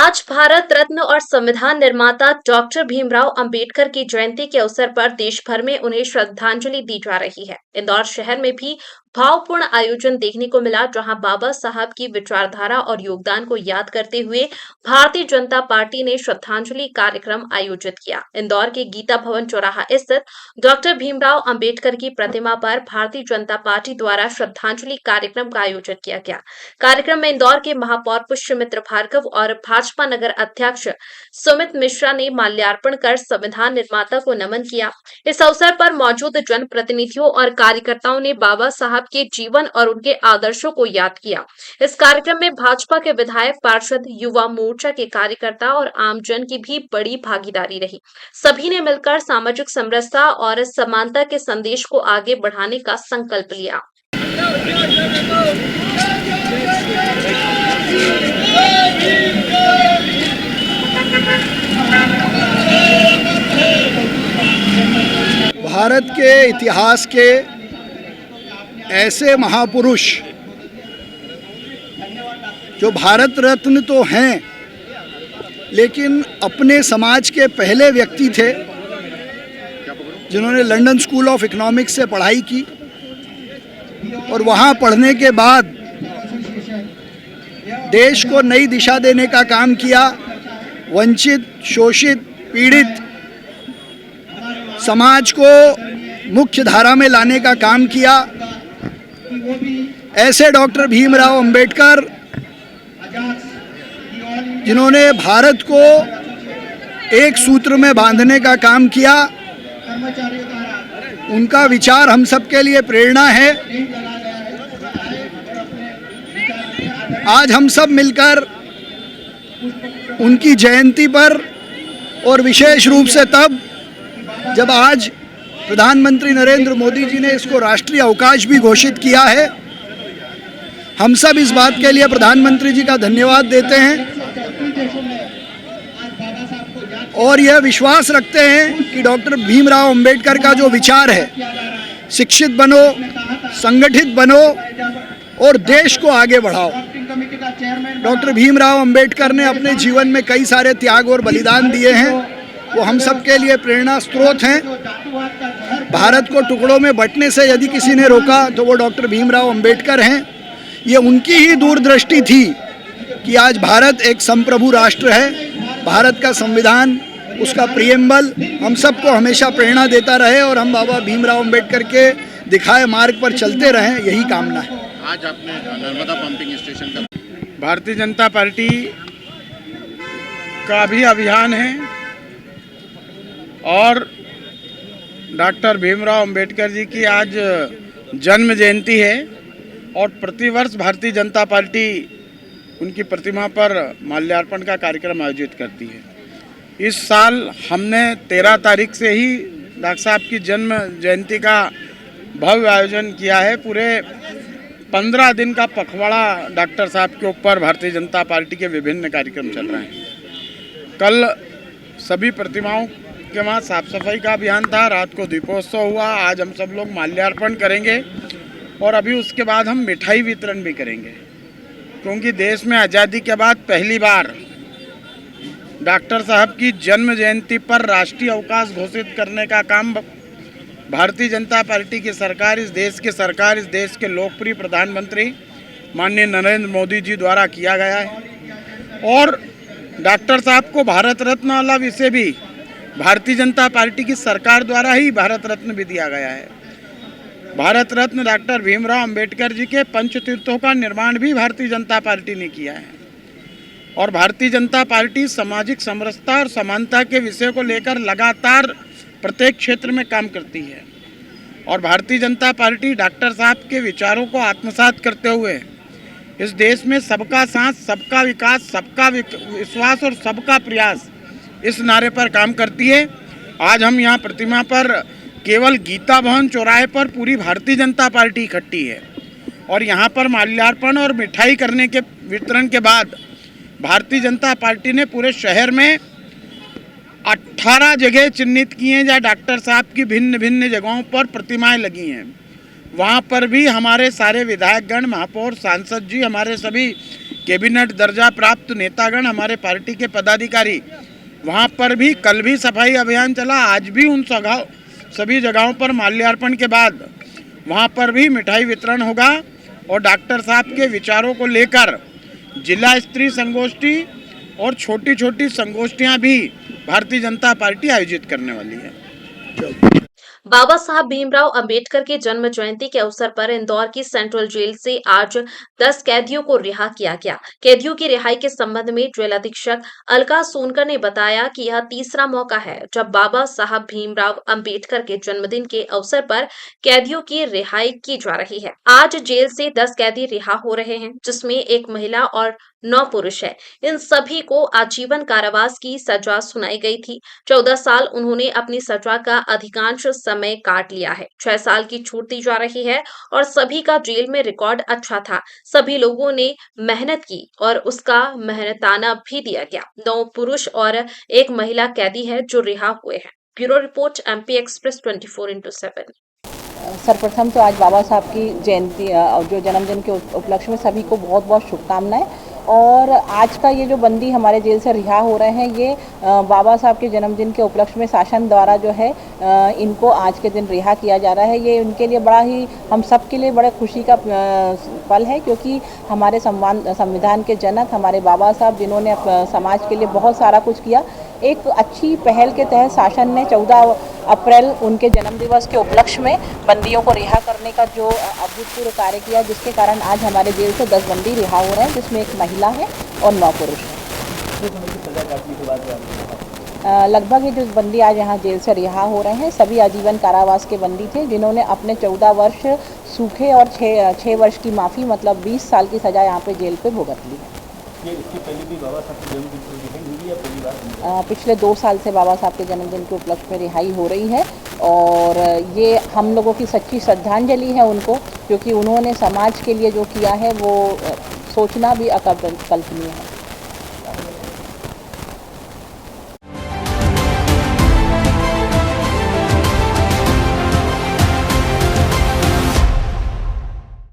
आज भारत रत्न और संविधान निर्माता डॉक्टर भीमराव अंबेडकर की जयंती के अवसर पर देश भर में उन्हें श्रद्धांजलि दी जा रही है। इंदौर शहर में भी भावपूर्ण आयोजन देखने को मिला, जहां बाबा साहब की विचारधारा और योगदान को याद करते हुए भारतीय जनता पार्टी ने श्रद्धांजलि कार्यक्रम आयोजित किया। इंदौर के गीता भवन चौराहा स्थित डॉक्टर भीमराव अंबेडकर की प्रतिमा पर भारतीय जनता पार्टी द्वारा श्रद्धांजलि कार्यक्रम का आयोजन किया गया। कार्यक्रम में इंदौर के महापौर पुष्यमित्र भार्गव और भाजपा नगर अध्यक्ष सुमित मिश्रा ने माल्यार्पण कर संविधान निर्माता को नमन किया। इस अवसर पर मौजूद जनप्रतिनिधियों और कार्यकर्ताओं ने बाबा साहब के जीवन और उनके आदर्शों को याद किया। इस कार्यक्रम में भाजपा के विधायक, पार्षद, युवा मोर्चा के कार्यकर्ता और आमजन की भी बड़ी भागीदारी रही। सभी ने मिलकर सामाजिक समरसता और समानता के संदेश को आगे बढ़ाने का संकल्प लिया। भारत के इतिहास के ऐसे महापुरुष जो भारत रत्न तो हैं, लेकिन अपने समाज के पहले व्यक्ति थे जिन्होंने लंदन स्कूल ऑफ इकोनॉमिक्स से पढ़ाई की और वहाँ पढ़ने के बाद देश को नई दिशा देने का काम किया। वंचित, शोषित, पीड़ित समाज को मुख्य धारा में लाने का काम किया। ऐसे डॉक्टर भीमराव अंबेडकर, जिन्होंने भारत को एक सूत्र में बांधने का काम किया, उनका विचार हम सबके लिए प्रेरणा है। आज हम सब मिलकर उनकी जयंती पर, और विशेष रूप से तब जब आज प्रधानमंत्री नरेंद्र मोदी जी ने इसको राष्ट्रीय अवकाश भी घोषित किया है, हम सब इस बात के लिए प्रधानमंत्री जी का धन्यवाद देते हैं और यह विश्वास रखते हैं कि डॉक्टर भीमराव अंबेडकर का जो विचार है, शिक्षित बनो, संगठित बनो और देश को आगे बढ़ाओ। डॉक्टर भीमराव अंबेडकर ने अपने जीवन में कई सारे त्याग और बलिदान दिए हैं, वो हम सब के लिए प्रेरणा स्रोत हैं। भारत को टुकड़ों में बंटने से यदि किसी ने रोका तो वो डॉक्टर भीमराव अंबेडकर हैं। ये उनकी ही दूरदृष्टि थी कि आज भारत एक संप्रभु राष्ट्र है। भारत का संविधान, उसका प्रियम्बल हम सबको हमेशा प्रेरणा देता रहे और हम बाबा भीमराव अंबेडकर के दिखाए मार्ग पर चलते रहें, यही कामना है। आज आपने नर्मदा पंपिंग स्टेशन का भारतीय जनता पार्टी का भी अभियान है और डॉक्टर भीमराव अंबेडकर जी की आज जन्म जयंती है और प्रतिवर्ष भारतीय जनता पार्टी उनकी प्रतिमा पर माल्यार्पण का कार्यक्रम आयोजित करती है। इस साल हमने 13 तारीख से ही डॉक्टर साहब की जन्म जयंती का भव्य आयोजन किया है। पूरे 15 दिन का पखवाड़ा डॉक्टर साहब के ऊपर भारतीय जनता पार्टी के विभिन्न कार्यक्रम चल रहे हैं। कल सभी प्रतिमाओं के वहाँ साफ सफाई का अभियान था, रात को दीपोत्सव हुआ। आज हम सब लोग माल्यार्पण करेंगे और अभी उसके बाद हम मिठाई वितरण भी करेंगे, क्योंकि देश में आज़ादी के बाद पहली बार डॉक्टर साहब की जन्म जयंती पर राष्ट्रीय अवकाश घोषित करने का काम भारतीय जनता पार्टी की सरकार, इस देश के लोकप्रिय प्रधानमंत्री माननीय नरेंद्र मोदी जी द्वारा किया गया है। और डॉक्टर साहब को भारत रत्न वाला विषय भी भारतीय जनता पार्टी की सरकार द्वारा ही भारत रत्न भी दिया गया है। भारत रत्न डॉक्टर भीमराव अंबेडकर जी के पंचतीर्थों का निर्माण भी भारतीय जनता पार्टी ने किया है और भारतीय जनता पार्टी सामाजिक समरसता और समानता के विषय को लेकर लगातार प्रत्येक क्षेत्र में काम करती है और भारतीय जनता पार्टी डॉक्टर साहब के विचारों को आत्मसात करते हुए इस देश में सबका साथ, सबका विकास, सबका विश्वास और सबका प्रयास, इस नारे पर काम करती है। आज हम यहाँ प्रतिमा पर केवल गीता भवन चौराहे पर पूरी भारतीय जनता पार्टी इकट्ठी है और यहाँ पर माल्यार्पण और मिठाई करने के वितरण के बाद भारतीय जनता पार्टी ने पूरे शहर में 18 जगह चिन्हित की हैं जहाँ डॉक्टर साहब की भिन्न भिन्न जगहों पर प्रतिमाएं लगी हैं। वहाँ पर भी हमारे सारे विधायकगण, महापौर, सांसद जी, हमारे सभी कैबिनेट दर्जा प्राप्त नेतागण, हमारे पार्टी के पदाधिकारी, वहाँ पर भी कल भी सफाई अभियान चला, आज भी उन सभी जगहों पर माल्यार्पण के बाद वहाँ पर भी मिठाई वितरण होगा और डॉक्टर साहब के विचारों को लेकर जिला स्तरीय संगोष्ठी और छोटी छोटी संगोष्ठियाँ भी भारतीय जनता पार्टी आयोजित करने वाली है। बाबा साहब भीमराव अंबेडकर की जन्म जयंती के अवसर पर इंदौर की सेंट्रल जेल से आज 10 कैदियों को रिहा किया गया। कैदियों की रिहाई के संबंध में जेल अधीक्षक अलका सोनकर ने बताया कि यह तीसरा मौका है जब बाबा साहब भीमराव अंबेडकर के जन्मदिन के अवसर पर कैदियों की रिहाई की जा रही है। आज जेल से 10 कैदी रिहा हो रहे हैं, जिसमें एक महिला और 9 पुरुष है। इन सभी को आजीवन कारावास की सजा सुनाई गई थी। 14 साल उन्होंने अपनी सजा का अधिकांश समय काट लिया है। 6 साल की छूट दी जा रही है और सभी का जेल में रिकॉर्ड अच्छा था। सभी लोगों ने मेहनत की और उसका मेहनताना भी दिया गया। 9 पुरुष और एक महिला कैदी है जो रिहा हुए हैं। Bureau report, MP express 24/7। सर्वप्रथम तो आज बाबा साहब की जयंती जो जन्मदिन के उपलक्ष्य में सभी को बहुत बहुत शुभकामनाएं। और आज का ये जो बंदी हमारे जेल से रिहा हो रहे हैं, ये बाबा साहब के जन्मदिन के उपलक्ष्य में शासन द्वारा जो है इनको आज के दिन रिहा किया जा रहा है। ये उनके लिए बड़ा ही, हम सब के लिए बड़े खुशी का पल है, क्योंकि हमारे संविधान के जनक हमारे बाबा साहब, जिन्होंने समाज के लिए बहुत सारा कुछ किया, एक अच्छी पहल के तहत शासन ने 14 अप्रैल उनके जन्मदिवस के उपलक्ष्य में बंदियों को रिहा करने का जो अभूतपूर्व कार्य किया, जिसके कारण आज हमारे जेल से 10 बंदी रिहा हो रहे हैं, जिसमें एक महिला है और 9 पुरुष हैं। लगभग ये जो बंदी आज यहाँ जेल से रिहा हो रहे हैं, सभी आजीवन कारावास के बंदी थे, जिन्होंने अपने 14 वर्ष सूखे और 6 वर्ष की माफ़ी, मतलब 20 साल की सज़ा यहाँ पे जेल पे भुगत ली है। इसके पहले भी बाबा साहब के जन्मदिन पर रिहाई हुई है, पहली बार? पिछले 2 साल से बाबा साहब के जन्मदिन के उपलक्ष्य में रिहाई हो रही है और ये हम लोगों की सच्ची श्रद्धांजलि है उनको, क्योंकि उन्होंने समाज के लिए जो किया है वो सोचना भी अकल्पनीय है।